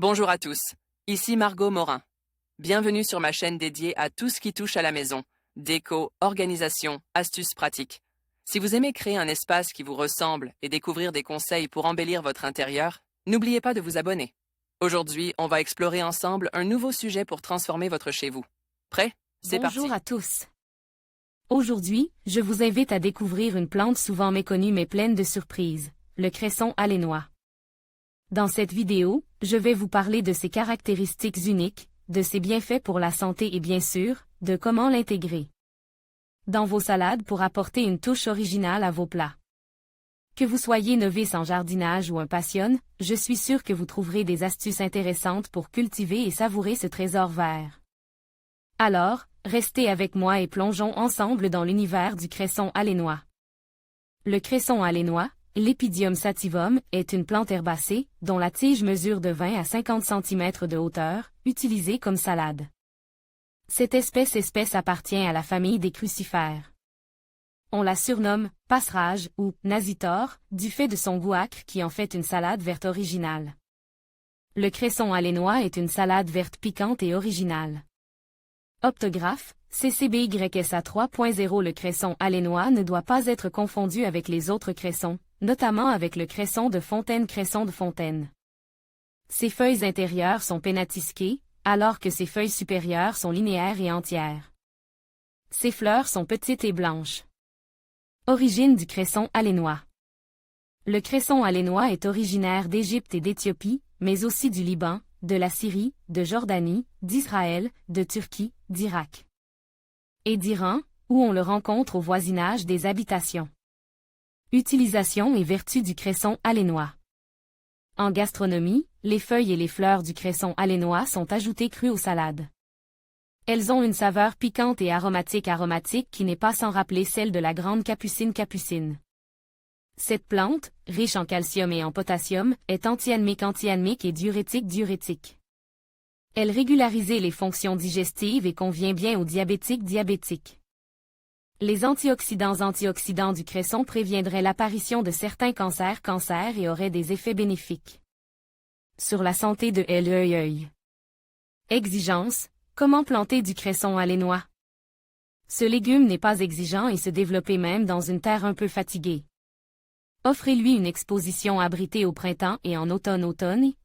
Bonjour à tous, ici Margot Morin. Bienvenue sur ma chaîne dédiée à tout ce qui touche à la maison, déco, organisation, astuces pratiques. Si vous aimez créer un espace qui vous ressemble et découvrir des conseils pour embellir votre intérieur, n'oubliez pas de vous abonner. Aujourd'hui, on va explorer ensemble un nouveau sujet pour transformer votre chez vous. Prêt? C'est parti. Bonjour à tous. Aujourd'hui, je vous invite à découvrir une plante souvent méconnue mais pleine de surprises, le cresson alénois. Dans cette vidéo, je vais vous parler de ses caractéristiques uniques, de ses bienfaits pour la santé et bien sûr, de comment l'intégrer dans vos salades pour apporter une touche originale à vos plats. Que vous soyez novice en jardinage ou un passionné, je suis sûre que vous trouverez des astuces intéressantes pour cultiver et savourer ce trésor vert. Alors, restez avec moi et plongeons ensemble dans l'univers du cresson alénois. Le cresson alénois, l'Epidium sativum, est une plante herbacée, dont la tige mesure de 20 à 50 cm de hauteur, utilisée comme salade. Cette espèce appartient à la famille des crucifères. On la surnomme « passerage » ou « nazitor » du fait de son goût acre qui en fait une salade verte originale. Le cresson alénois est une salade verte piquante et originale. Optographe, CCBYSA 3.0. Le cresson alénois ne doit pas être confondu avec les autres cressons, notamment avec le cresson de fontaine. Cresson de fontaine. Ses feuilles intérieures sont pennatisquées, alors que ses feuilles supérieures sont linéaires et entières. Ses fleurs sont petites et blanches. Origine du cresson alénois. Le cresson alénois est originaire d'Égypte et d'Éthiopie, mais aussi du Liban, de la Syrie, de Jordanie, d'Israël, de Turquie, d'Irak et d'Iran, où on le rencontre au voisinage des habitations. Utilisation et vertus du cresson alénois. En gastronomie, les feuilles et les fleurs du cresson alénois sont ajoutées crues aux salades. Elles ont une saveur piquante et aromatique qui n'est pas sans rappeler celle de la grande capucine. Cette plante, riche en calcium et en potassium, est antianémique et diurétique. Elle régularise les fonctions digestives et convient bien aux diabétiques. Les antioxydants du cresson préviendraient l'apparition de certains cancers et auraient des effets bénéfiques sur la santé de l'œil. Exigence, comment planter du cresson alénois? Ce légume n'est pas exigeant et se développer même dans une terre un peu fatiguée. Offrez-lui une exposition abritée au printemps et en automne,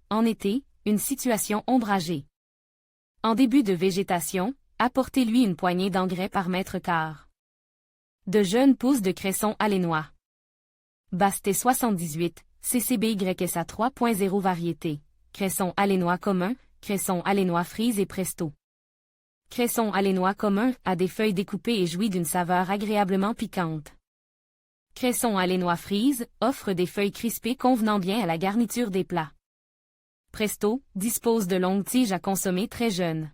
en été, une situation ombragée. En début de végétation, apportez-lui une poignée d'engrais par mètre quart. De jeunes pousses de cresson alénois. Bastet 78, CCBYSA 3.0 variété. Cresson alénois commun, cresson alénois frise et presto. Cresson alénois commun a des feuilles découpées et jouit d'une saveur agréablement piquante. Cresson alénois frise offre des feuilles crispées convenant bien à la garniture des plats. Presto dispose de longues tiges à consommer très jeunes.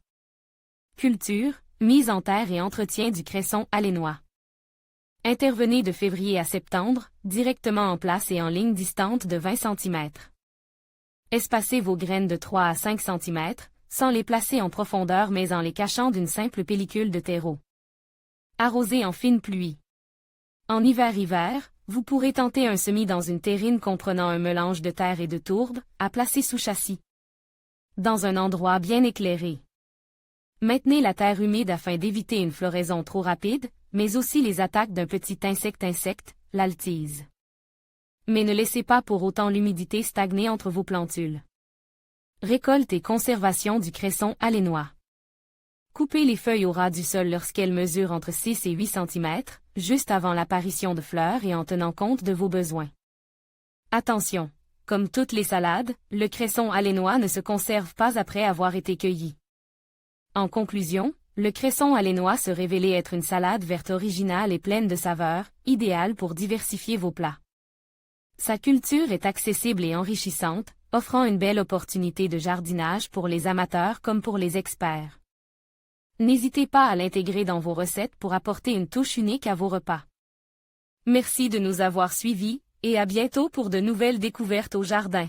Culture, mise en terre et entretien du cresson alénois. Intervenez de février à septembre, directement en place et en ligne distante de 20 cm. Espacez vos graines de 3 à 5 cm, sans les placer en profondeur mais en les cachant d'une simple pellicule de terreau. Arrosez en fine pluie. En hiver, vous pourrez tenter un semis dans une terrine comprenant un mélange de terre et de tourbe, à placer sous châssis. Dans un endroit bien éclairé. Maintenez la terre humide afin d'éviter une floraison trop rapide, mais aussi les attaques d'un petit insecte, l'altise. Mais ne laissez pas pour autant l'humidité stagner entre vos plantules. Récolte et conservation du cresson alénois. Coupez les feuilles au ras du sol lorsqu'elles mesurent entre 6 et 8 cm, juste avant l'apparition de fleurs et en tenant compte de vos besoins. Attention! Comme toutes les salades, le cresson alénois ne se conserve pas après avoir été cueilli. En conclusion, le cresson alénois se révélait être une salade verte originale et pleine de saveurs, idéale pour diversifier vos plats. Sa culture est accessible et enrichissante, offrant une belle opportunité de jardinage pour les amateurs comme pour les experts. N'hésitez pas à l'intégrer dans vos recettes pour apporter une touche unique à vos repas. Merci de nous avoir suivis, et à bientôt pour de nouvelles découvertes au jardin.